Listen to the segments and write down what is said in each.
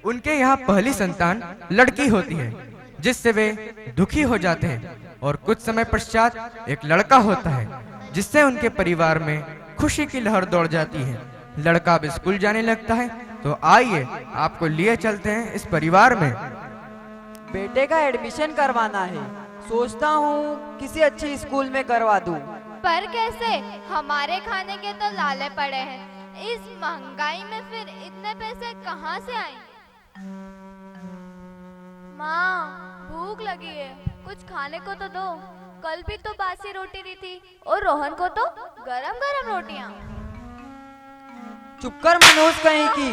उनके यहाँ पहली संतान लड़की होती है, जिससे वे दुखी हो जाते हैं, और कुछ समय पश्चात एक लड़का होता है, जिससे उनके परिवार में खुशी की लहर दौड़ जाती है। लड़का अब स्कूल जाने लगता है, तो आइए आपको लिए चलते हैं इस परिवार में। बेटे का एडमिशन करवाना है, सोचता हूँ किसी अच्छे स्कूल में करवा दूँ। पर कैसे? हमारे खाने के तो लाले पड़े हैं। इस महंगाई में फिर इतने पैसे कहाँ से आए? माँ, भूख लगी है, कुछ खाने को तो दो। कल भी तो बासी रोटी दी थी और रोहन को तो गरम गरम रोटियां। चुप कर मनोज कहीं की,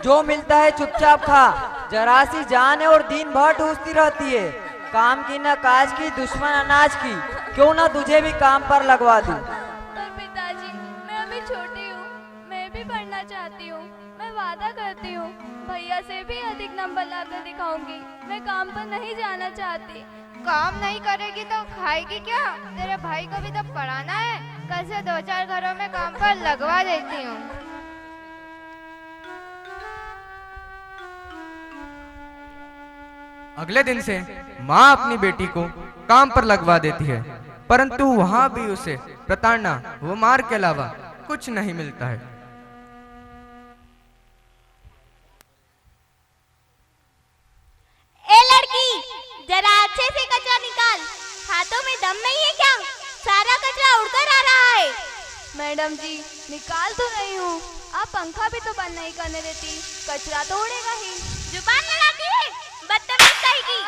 जो मिलता है चुपचाप खा। जरा सी जान है और दिन भर ठूसती रहती है। काम की न काज की, दुश्मन अनाज की। क्यों ना तुझे भी काम पर लगवा दूं। पर पिताजी, मैं अभी छोटी हूँ, मैं भी पढ़ना चाहती हूँ। मैं वादा करती हूँ, भैया से भी अधिक नंबर लाकर दिखाऊंगी। मैं काम पर नहीं जाना चाहती। काम नहीं करेगी तो खाएगी क्या? तेरे भाई को भी तो पढ़ाना है। कल से 2-4 घरों में काम पर लगवा देती हूँ। अगले दिन से माँ अपनी बेटी को काम पर लगवा देती है, परंतु वहाँ भी उसे प्रताड़ना व मार के अलावा कुछ नहीं मिलता है। ए लड़की, जरा अच्छे से कचरा निकाल। हाथों में दम नहीं है क्या? सारा कचरा उड़कर आ रहा है। मैडम जी, निकाल तो रही हूँ। आप पंखा भी तो बंद नहीं करने देती, कचरा तो उड़ेगा ही। जुबान लड़ाती है, बदतमीज कहेगी।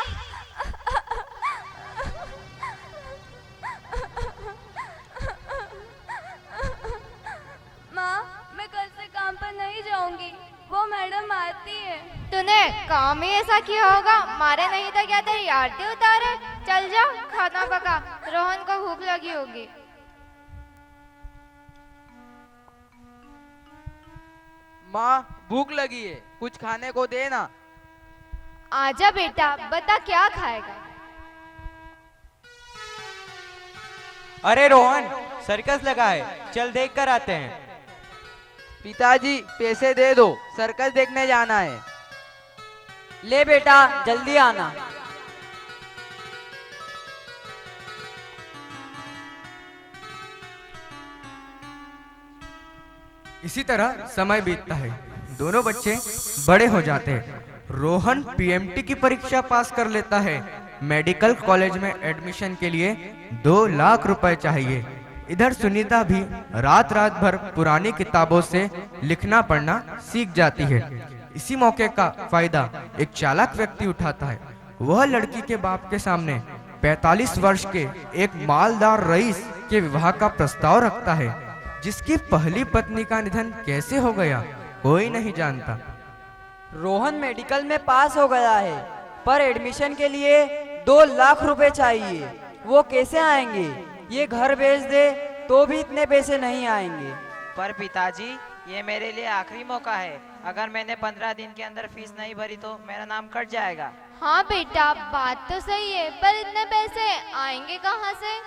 माँ, मैं कल से काम पर नहीं जाऊंगी, वो मैडम मारती है। तूने काम ही ऐसा किया होगा, मारे नहीं तो क्या तेरी आरती उतारे? चल जा, खाना पका, रोहन को भूख लगी होगी। माँ, भूख लगी है, कुछ खाने को दे ना। आजा बेटा, बता क्या खाएगा? अरे रोहन, सर्कस लगा है, चल देख कर आते हैं। पिताजी, पैसे दे दो, सर्कस देखने जाना है। ले बेटा, जल्दी आना। इसी तरह समय बीतता है, दोनों बच्चे बड़े हो जाते हैं। रोहन पीएमटी की परीक्षा पास कर लेता है। मेडिकल कॉलेज में एडमिशन के लिए 2 लाख रुपए चाहिए। इधर सुनीता भी रात रात भर पुरानी किताबों से लिखना पढ़ना सीख जाती है। इसी मौके का फायदा एक चालाक व्यक्ति उठाता है। वह लड़की के बाप के सामने 45 वर्ष के एक मालदार रईस के विवाह का प्रस्ताव रखता है, जिसकी पहली पत्नी का निधन कैसे हो गया कोई नहीं जानता। रोहन मेडिकल में पास हो गया है, पर एडमिशन के लिए 2 लाख रुपए चाहिए। वो कैसे आएंगे? ये घर बेच दे तो भी इतने पैसे नहीं आएंगे। पर पिताजी, ये मेरे लिए आखिरी मौका है। अगर मैंने 15 दिन के अंदर फीस नहीं भरी तो मेरा नाम कट जाएगा। हाँ बेटा, बात तो सही है, पर इतने पैसे आएंगे कहाँ से?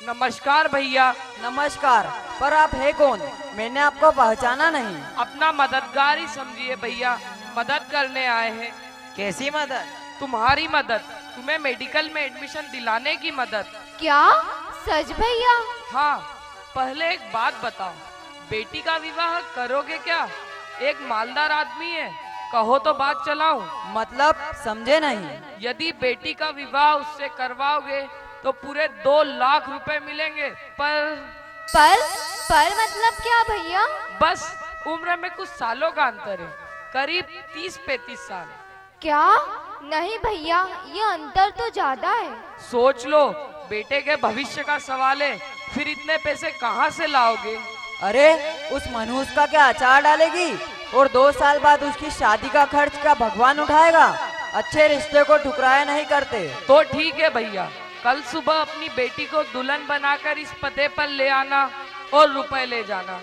नमस्कार भैया। नमस्कार, पर आप है कौन? मैंने आपको पहचाना नहीं। अपना मददगार ही समझिए भैया, मदद करने आए हैं। कैसी मदद? तुम्हारी मदद, तुम्हें मेडिकल में एडमिशन दिलाने की मदद। क्या सच भैया? हाँ, पहले एक बात बताओ, बेटी का विवाह करोगे क्या? एक मालदार आदमी है, कहो तो बात चलाऊं। मतलब समझे नहीं। यदि बेटी का विवाह उससे करवाओगे तो पूरे 2 लाख रुपए मिलेंगे। पर मतलब क्या भैया? बस उम्र में कुछ सालों का अंतर है, करीब 30-35 साल। क्या? नहीं भैया, ये अंतर तो ज्यादा है। सोच लो, बेटे के भविष्य का सवाल है, फिर इतने पैसे कहाँ से लाओगे? अरे, उस मनहूस का क्या अचार डालेगी? और 2 साल बाद उसकी शादी का खर्च क्या भगवान उठाएगा? अच्छे रिश्ते को ठुकराया नहीं करते। तो ठीक है भैया, कल सुबह अपनी बेटी को दुल्हन बनाकर इस पते पर ले आना और रुपए ले जाना।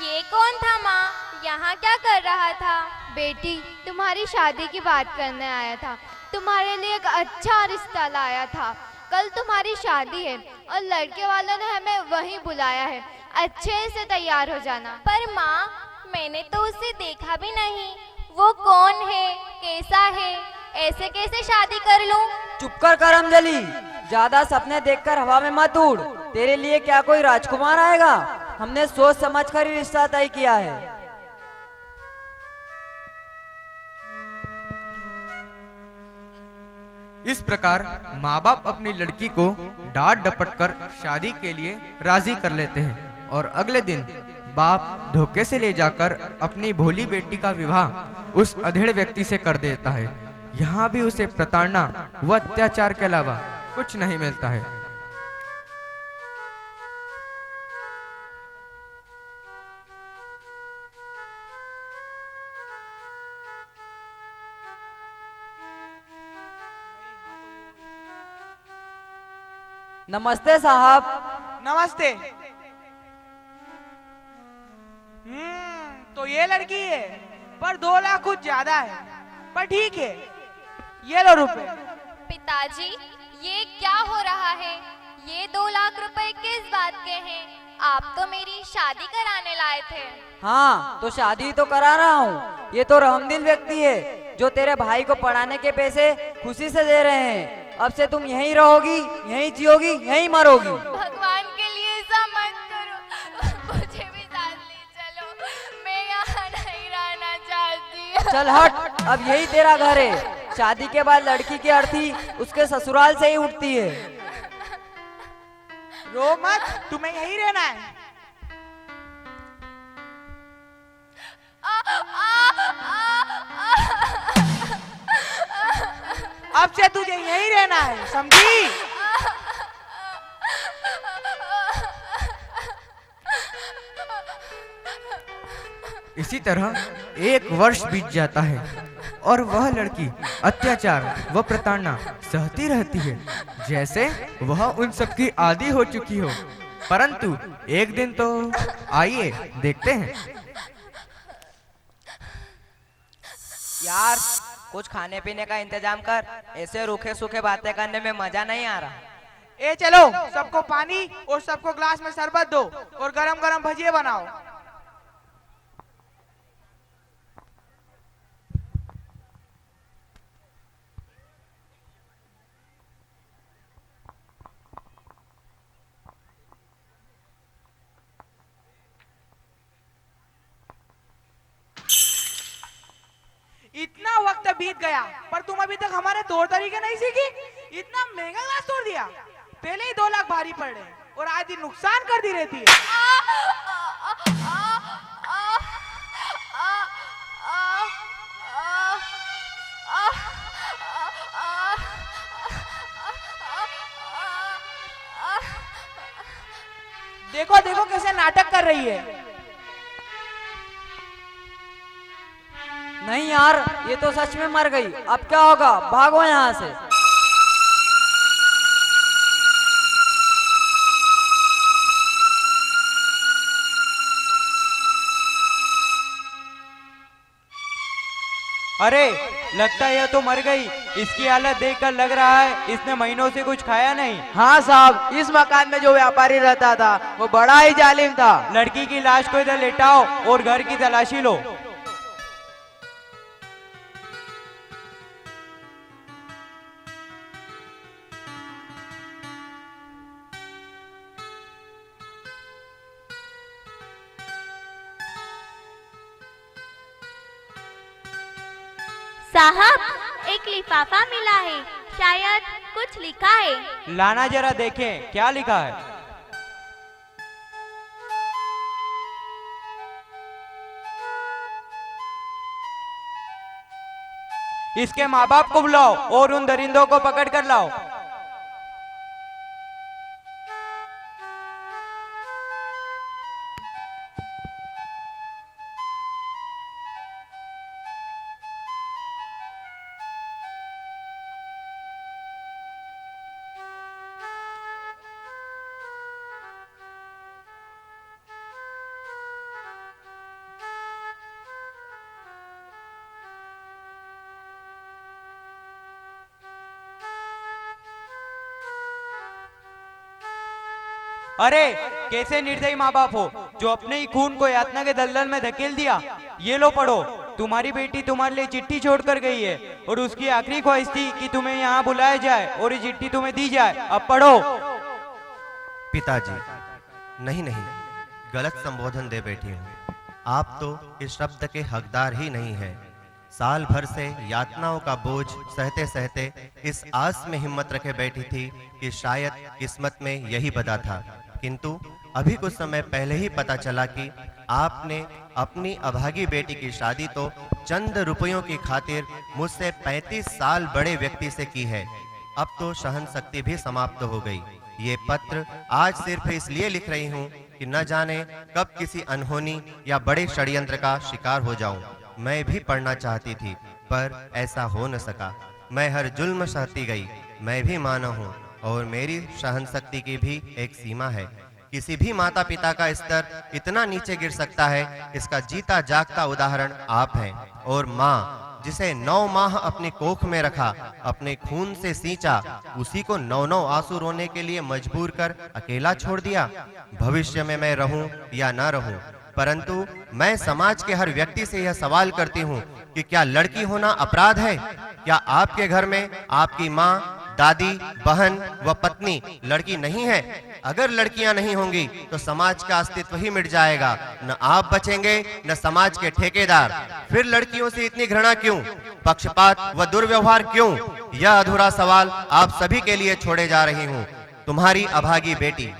ये कौन था माँ? यहाँ क्या कर रहा था? बेटी, तुम्हारी शादी की बात करने आया था। तुम्हारे लिए एक अच्छा रिश्ता लाया था। कल तुम्हारी शादी है और लड़के वालों ने हमें वहीं बुलाया है। अच्छे से तैयार हो जाना। पर माँ, मैंने तो उसे देखा भी नहीं। वो कौन है, कैसा है, ऐसे कैसे शादी कर लूं? चुप कर करमजली, ज्यादा सपने देखकर हवा में मत उड़। तेरे लिए क्या कोई राजकुमार आएगा? हमने सोच समझ कर ही रिश्ता तय किया है। इस प्रकार माँ बाप अपनी लड़की को डांट डपट कर शादी के लिए राजी कर लेते हैं और अगले दिन बाप धोखे से ले जाकर अपनी भोली बेटी का विवाह उस अधेड़ व्यक्ति से कर देता है। यहाँ भी उसे प्रताड़ना व अत्याचार के अलावा कुछ नहीं मिलता है। नमस्ते साहब। नमस्ते। तो ये लड़की है, पर 2 लाख कुछ ज्यादा है, पर ठीक है, ये लो रुपए। पिताजी, ये क्या हो रहा है? ये 2 लाख रुपए किस बात के हैं? आप तो मेरी शादी कराने लाए थे। हाँ, तो शादी तो करा रहा हूँ। ये तो रहमदिल व्यक्ति है जो तेरे भाई को पढ़ाने के पैसे खुशी से दे रहे हैं। अब से तुम यहीं रहोगी, यहीं जियोगी, यहीं मरोगी। भगवान के लिए ऐसा मत करो, मुझे भी साथ ले चलो। मैं यहाँ नहीं रहना चाहती। चल हट, अब यही तेरा घर है। शादी के बाद लड़की की अर्थी उसके ससुराल से ही उठती है। रो मत, तुम्हें यहीं रहना है। अब से तुझे यहीं रहना है, समझी? इसी तरह 1 वर्ष बीत जाता है और वह लड़की अत्याचार व प्रताड़ना सहती रहती है, जैसे वह उन सब की आदी हो चुकी हो। परंतु एक दिन तो आइए देखते हैं। यार, कुछ खाने पीने का इंतजाम कर। ऐसे रूखे सूखे बातें करने में मजा नहीं आ रहा। ए चलो, सबको पानी और सबको ग्लास में शरबत दो और गरम गरम भजिए बनाओ। इतना वक्त बीत गया, पर तुम अभी तक हमारे तौर तरीके नहीं सीखी। इतना महंगा ग्लास तोड़ दिया। पहले ही 2 लाख भारी पड़ रहे और आज दिन नुकसान कर दी रहती है। देखो देखो कैसे नाटक कर रही है। नहीं यार, ये तो सच में मर गई। अब क्या होगा? भागो यहाँ से। अरे, लगता है यह तो मर गई। इसकी हालत देखकर लग रहा है इसने महीनों से कुछ खाया नहीं। हाँ साहब, इस मकान में जो व्यापारी रहता था वो बड़ा ही जालिम था। लड़की की लाश को इधर लेटाओ और घर की तलाशी लो। साहब, एक लिफाफा मिला है, शायद कुछ लिखा है। लाना जरा देखें क्या लिखा है। इसके माँ बाप को बुलाओ और उन दरिंदों को पकड़ कर लाओ। अरे कैसे निर्दयी माँ बाप हो जो अपने ही खून को यातना के दलदल में धकेल दिया। ये लो पढ़ो, तुम्हारी बेटी तुम्हारे लिए चिट्ठी छोड़कर गई है और उसकी आखिरी ख्वाहिश थी कि तुम्हें यहाँ बुलाया जाए और ये चिट्ठी तुम्हें दी जाए। अब पढ़ो। पिताजी, नहीं नहीं, गलत संबोधन दे बैठी हूँ। आप तो इस शब्द के हकदार ही नहीं है। साल भर से यातनाओं का बोझ सहते सहते इस आस में हिम्मत रखे बैठी थी कि शायद किस्मत में यही बदा था, किंतु अभी कुछ समय पहले ही पता चला कि आपने अपनी अभागी बेटी की शादी तो चंद रुपयों की खातिर मुझसे 35 साल बड़े व्यक्ति से की है। अब तो सहन शक्ति भी समाप्त हो गई। ये पत्र आज सिर्फ इसलिए लिख रही हूँ कि न जाने कब किसी अनहोनी या बड़े षड्यंत्र का शिकार हो जाऊं। मैं भी पढ़ना चाहती थी पर ऐसा हो न सका। मैं हर जुल्म सहती गई। मैं भी मानव हूँ और मेरी सहन शक्ति की भी एक सीमा है। किसी भी माता पिता का स्तर इतना नीचे गिर सकता है, इसका जीता जागता उदाहरण आप हैं। और माँ जिसे 9 माह अपनी कोख में रखा, अपने खून से सींचा, उसी को 9 आंसू रोने के लिए मजबूर कर अकेला छोड़ दिया। भविष्य में मैं रहूं या ना रहूं, परंतु मैं समाज के हर व्यक्ति से यह सवाल करती हूं कि क्या लड़की होना अपराध है? क्या आपके घर में आपकी माँ, दादी, बहन व पत्नी लड़की नहीं है? अगर लड़कियां नहीं होंगी तो समाज का अस्तित्व ही मिट जाएगा। न आप बचेंगे न समाज के ठेकेदार। फिर लड़कियों से इतनी घृणा क्यों, पक्षपात व दुर्व्यवहार क्यों? यह अधूरा सवाल आप सभी के लिए छोड़े जा रही हूँ। तुम्हारी अभागी बेटी।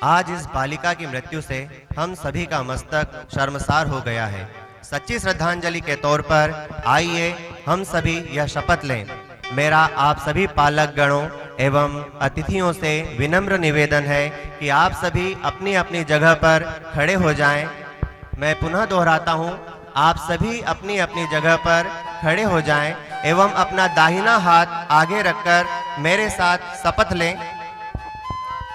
आज इस बालिका की मृत्यु से हम सभी का मस्तक शर्मसार हो गया है। सच्ची श्रद्धांजलि के तौर पर आइए हम सभी यह शपथ लें। मेरा आप सभी पालक गणों एवं अतिथियों से विनम्र निवेदन है कि आप सभी अपनी अपनी जगह पर खड़े हो जाएं। मैं पुनः दोहराता हूं, आप सभी अपनी अपनी जगह पर खड़े हो जाएं एवं अपना दाहिना हाथ आगे रखकर मेरे साथ शपथ लें।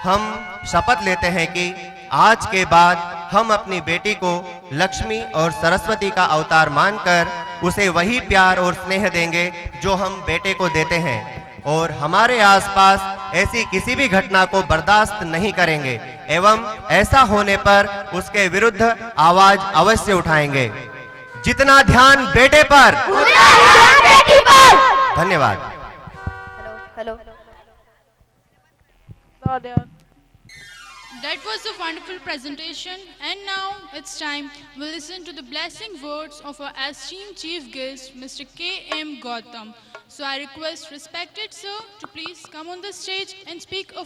हम शपथ लेते हैं कि आज के बाद हम अपनी बेटी को लक्ष्मी और सरस्वती का अवतार मानकर उसे वही प्यार और स्नेह देंगे जो हम बेटे को देते हैं, और हमारे आसपास ऐसी किसी भी घटना को बर्दाश्त नहीं करेंगे एवं ऐसा होने पर उसके विरुद्ध आवाज अवश्य उठाएंगे। जितना ध्यान बेटे पर, धन्यवाद। Hello That was a wonderful presentation, and now it's time we'll listen to the blessing words of our esteemed chief guest, Mr. K.M. Gautam. So I request respected sir to please come on the stage and speak a